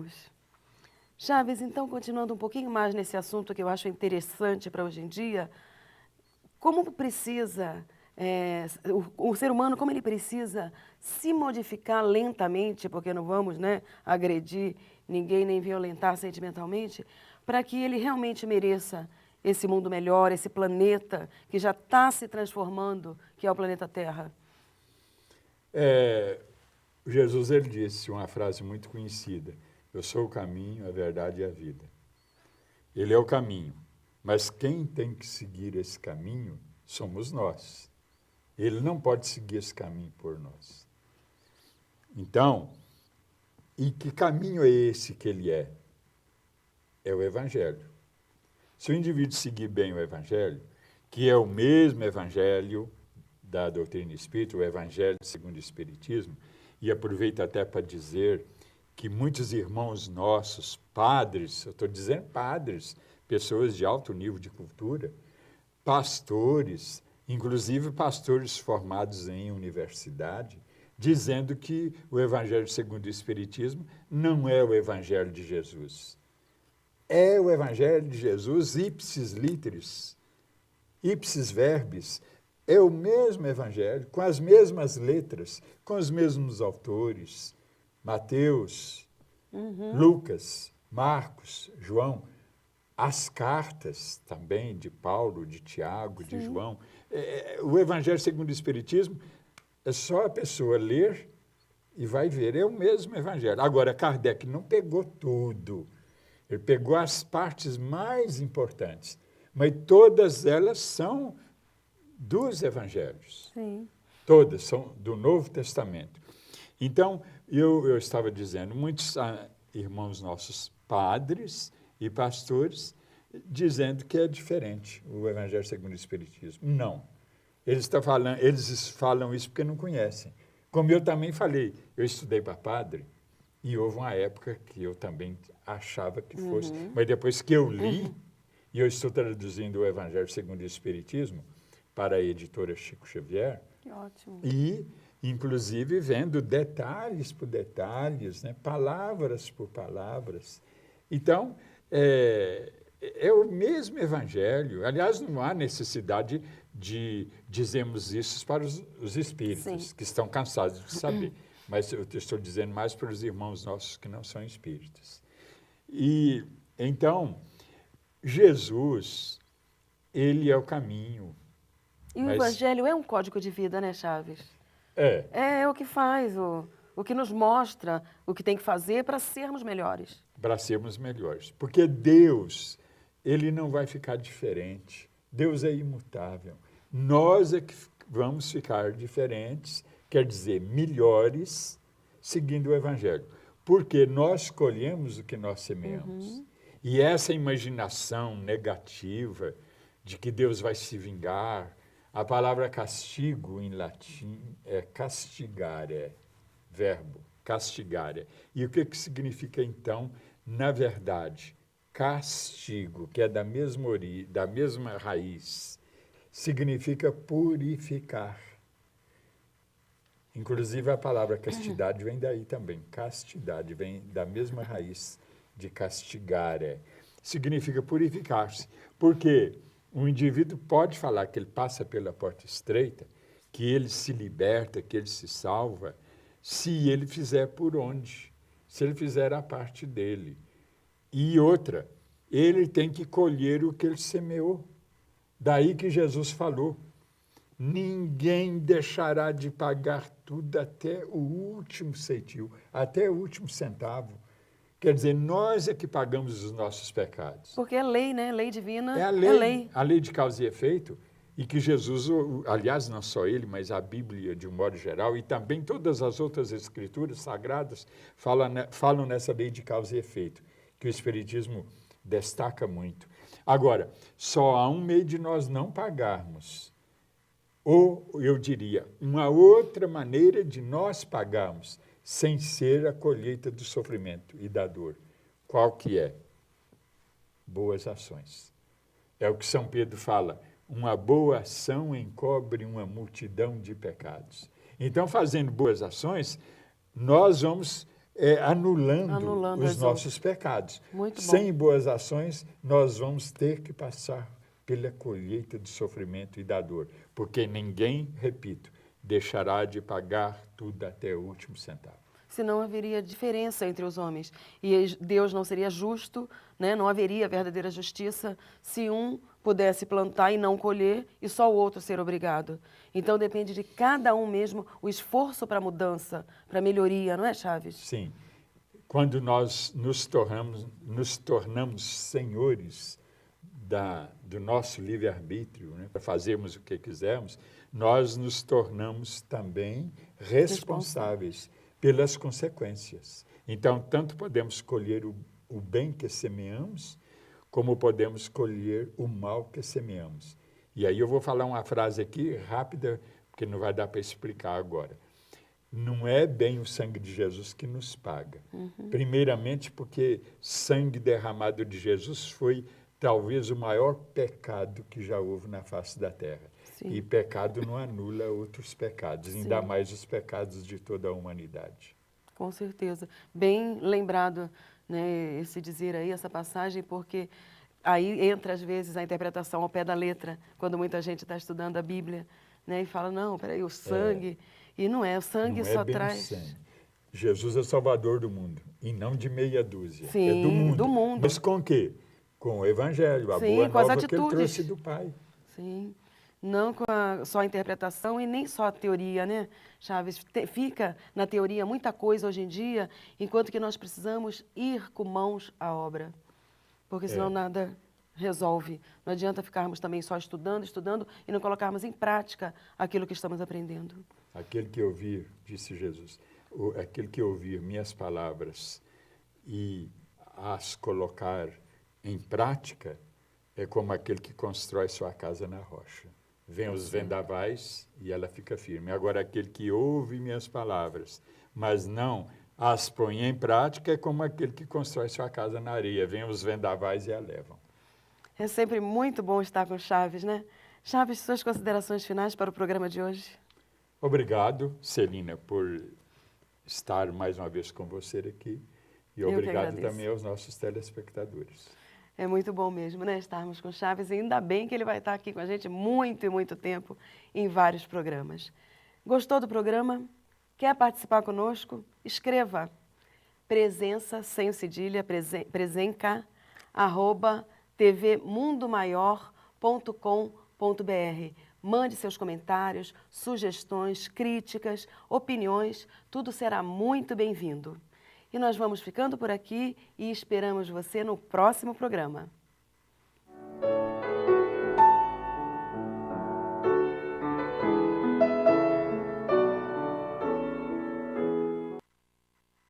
Deus. Chaves, então, continuando um pouquinho mais nesse assunto que eu acho interessante para hoje em dia, como precisa, o ser humano, como ele precisa se modificar lentamente, porque não vamos, né, agredir ninguém nem violentar sentimentalmente, para que ele realmente mereça esse mundo melhor, esse planeta que já está se transformando, que é o planeta Terra. Jesus ele disse uma frase muito conhecida: eu sou o caminho, a verdade e a vida. Ele é o caminho, mas quem tem que seguir esse caminho somos nós. Ele não pode seguir esse caminho por nós. Então, e que caminho é esse que ele é? É o Evangelho. Se o indivíduo seguir bem o Evangelho, que é o mesmo Evangelho da doutrina espírita, o Evangelho segundo o Espiritismo, e aproveito até para dizer que muitos irmãos nossos, padres, eu estou dizendo padres, pessoas de alto nível de cultura, pastores, inclusive pastores formados em universidade, dizendo que o Evangelho segundo o Espiritismo não é o Evangelho de Jesus. É o Evangelho de Jesus, ipsis literis, ipsis verbis, é o mesmo Evangelho, com as mesmas letras, com os mesmos autores, Mateus, Lucas, Marcos, João, as cartas também de Paulo, de Tiago, de João. O Evangelho segundo o Espiritismo é só a pessoa ler e vai ver, é o mesmo Evangelho. Agora, Kardec não pegou tudo, ele pegou as partes mais importantes, mas todas elas são dos Evangelhos. Sim. Todas são do Novo Testamento. Então, eu estava dizendo, muitos irmãos nossos, padres e pastores, dizendo que é diferente o Evangelho segundo o Espiritismo. Não. Eles falam isso porque não conhecem. Como eu também falei, eu estudei para padre e houve uma época que eu também achava que fosse. Mas depois que eu li, e eu estou traduzindo o Evangelho segundo o Espiritismo para a editora Chico Xavier, Que ótimo. e, inclusive, vendo detalhes por detalhes, né, palavras por palavras. Então, é o mesmo Evangelho. Aliás, não há necessidade de dizermos isso para os espíritos, Sim. que estão cansados de saber. Mas eu estou dizendo mais para os irmãos nossos que não são espíritas. E, então, Jesus, ele é o caminho. E o Evangelho é um código de vida, né, Chaves? É, É o que faz, o que nos mostra o que tem que fazer para sermos melhores. para sermos melhores. Porque Deus, ele não vai ficar diferente. Deus é imutável. Nós é que vamos ficar diferentes, quer dizer, melhores, seguindo o Evangelho. Porque nós colhemos o que nós semeamos. E essa imaginação negativa de que Deus vai se vingar, a palavra castigo em latim é castigare, verbo, castigare. E o que significa, então, na verdade? Castigo, que é da mesma raiz, significa purificar. Inclusive, a palavra castidade vem daí também. Castidade vem da mesma raiz de castigare. Significa purificar-se. Porque o indivíduo pode falar que ele passa pela porta estreita, que ele se liberta, que ele se salva, se ele fizer por onde, se ele fizer a parte dele. E outra, ele tem que colher o que ele semeou. Daí que Jesus falou, ninguém deixará de pagar tudo até o último ceitil, até o último centavo. Quer dizer, nós é que pagamos os nossos pecados. Porque é lei, né? Lei divina É a lei de causa e efeito, e que Jesus, aliás, não só ele, mas a Bíblia de um modo geral, e também todas as outras escrituras sagradas falam nessa lei de causa e efeito, que o Espiritismo destaca muito. Agora, só há um meio de nós não pagarmos, ou, eu diria, uma outra maneira de nós pagarmos, sem ser a colheita do sofrimento e da dor. Qual que é? Boas ações. É o que São Pedro fala, uma boa ação encobre uma multidão de pecados. Então, fazendo boas ações, nós vamos anulando os as nossos pecados. Muito bom. Sem boas ações, nós vamos ter que passar pela colheita do sofrimento e da dor, porque ninguém, repito, deixará de pagar tudo até o último centavo. Senão haveria diferença entre os homens. E Deus não seria justo, né? Não haveria verdadeira justiça se um pudesse plantar e não colher e só o outro ser obrigado. Então depende de cada um mesmo o esforço para a mudança, para a melhoria, não é, Chaves? Sim. Quando nós nos tornamos senhores do nosso livre-arbítrio, né, para fazermos o que quisermos, nós nos tornamos também responsáveis pelas consequências. Então, tanto podemos colher o bem que semeamos, como podemos colher o mal que semeamos. E aí eu vou falar uma frase aqui rápida, porque não vai dar para explicar agora. Não é bem o sangue de Jesus que nos paga. Primeiramente porque sangue derramado de Jesus foi talvez o maior pecado que já houve na face da terra. Sim. E pecado não anula outros pecados, Sim. ainda mais os pecados de toda a humanidade. Com certeza. Bem lembrado, né, esse dizer aí, essa passagem, porque aí entra às vezes a interpretação ao pé da letra, quando muita gente está estudando a Bíblia, né, e fala, não, peraí, o sangue... E não é, o sangue não só é bem traz... o sangue. Jesus é o salvador do mundo, e não de meia dúzia. Sim, é do mundo. do mundo. Mas com o quê? Com o Evangelho, a Sim, boa com as nova que ele atitudes. trouxe do Pai. Sim, não com só a interpretação e nem só a teoria, né, Chaves? Fica na teoria muita coisa hoje em dia, enquanto que nós precisamos ir com mãos à obra, porque senão nada resolve. Não adianta ficarmos também só estudando e não colocarmos em prática aquilo que estamos aprendendo. Aquele que ouvir, disse Jesus, aquele que ouvir minhas palavras e as colocar em prática é como aquele que constrói sua casa na rocha. Vêm os vendavais e ela fica firme. Agora, aquele que ouve minhas palavras, mas não as põe em prática, é como aquele que constrói sua casa na areia. Vêm os vendavais e a levam. É sempre muito bom estar com Chaves, né? Chaves, suas considerações finais para o programa de hoje? Obrigado, Celina, por estar mais uma vez com você aqui. E obrigado também aos nossos telespectadores. É muito bom mesmo, né? Estarmos com Chaves, e ainda bem que ele vai estar aqui com a gente muito e muito tempo em vários programas. Gostou do programa? Quer participar conosco? Escreva presença, sem o cedilha, presenca, @tvmundomaior.com.br. Mande seus comentários, sugestões, críticas, opiniões, tudo será muito bem-vindo. E nós vamos ficando por aqui e esperamos você no próximo programa.